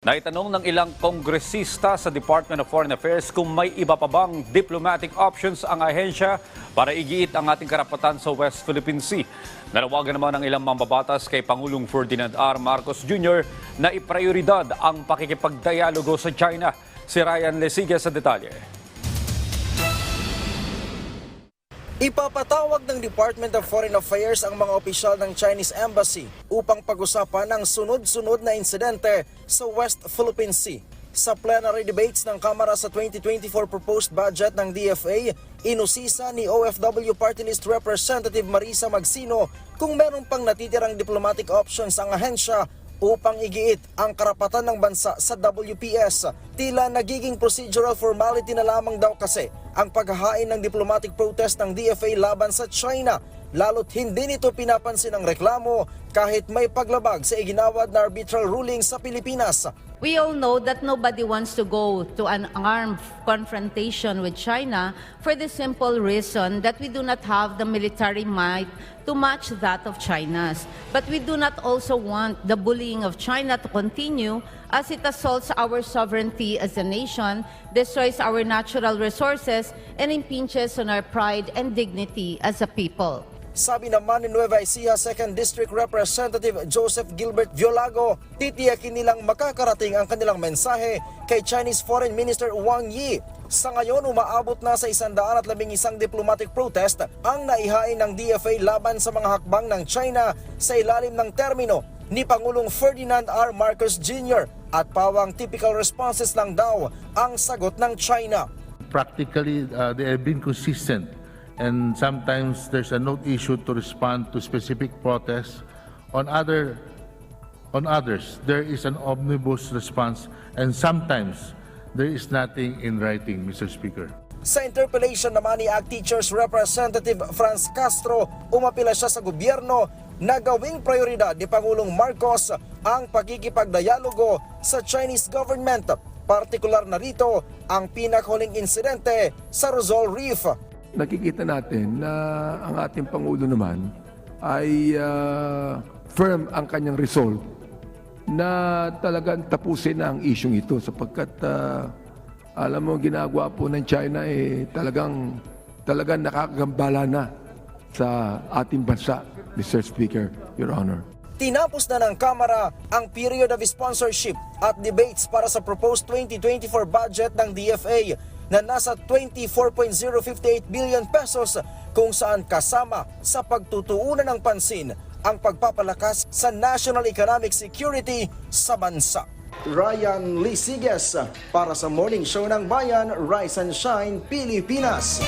Naitanong ng ilang kongresista sa Department of Foreign Affairs kung may iba pa bang diplomatic options ang ahensya para igiit ang ating karapatan sa West Philippine Sea. Nanawagan naman ng ilang mambabatas kay Pangulong Ferdinand R. Marcos Jr. na iprioridad ang pakikipagdialogo sa China. Si Ryan Lesigue sa detalye. Ipapatawag ng Department of Foreign Affairs ang mga opisyal ng Chinese Embassy upang pag-usapan ang sunod-sunod na insidente sa West Philippine Sea. Sa plenary debates ng Kamara sa 2024 proposed budget ng DFA, inusisa ni OFW Party List Representative Marisa Magsino kung meron pang natitirang diplomatic options ang ahensya upang igiit ang karapatan ng bansa sa WPS. Tila nagiging procedural formality na lamang daw kasi ang paghahain ng diplomatic protest ng DFA laban sa China, lalo't hindi nito pinapansin ang reklamo kahit may paglabag sa iginawad na arbitral ruling sa Pilipinas. We all know that nobody wants to go to an armed confrontation with China for the simple reason that we do not have the military might to match that of China's. But we do not also want the bullying of China to continue as it assaults our sovereignty as a nation, destroys our natural resources, and impinges on our pride and dignity as a people. Sabi naman ni Nueva Ecija 2nd District Representative Joseph Gilbert Violago, titiyakin nilang makakarating ang kanilang mensahe kay Chinese Foreign Minister Wang Yi. Sa ngayon, umaabot na sa 111 diplomatic protest ang naihain ng DFA laban sa mga hakbang ng China sa ilalim ng termino ni Pangulong Ferdinand R. Marcos Jr. at pawang typical responses lang daw ang sagot ng China. Practically, they have been consistent. And sometimes there's a note issued to respond to specific protests. On others, there is an omnibus response, and sometimes there is nothing in writing, Mr. Speaker. Sa interpellation naman ni ACT Teachers Representative Franz Castro, umapila siya sa gobyerno na gawing prioridad ni Pangulong Marcos ang pagkikipagdialogo sa Chinese government. Partikular na rito ang pinakahuling insidente sa Rosal Reef. Nakikita natin na ang ating Pangulo naman ay firm ang kanyang resolve na talagang tapusin na ang isyong ito sapagkat alam mo ginagawa po ng China talagang nakakagambala na sa ating bansa, Mr. Speaker, Your Honor. Tinapos na ng Kamara ang period of sponsorship at debates para sa proposed 2024 budget ng DFA na nasa 24.058 billion pesos kung saan kasama sa pagtutuunan ng pansin ang pagpapalakas sa national economic security sa bansa. Ryan Lesigue para sa Morning Show ng Bayan, Rise and Shine, Pilipinas.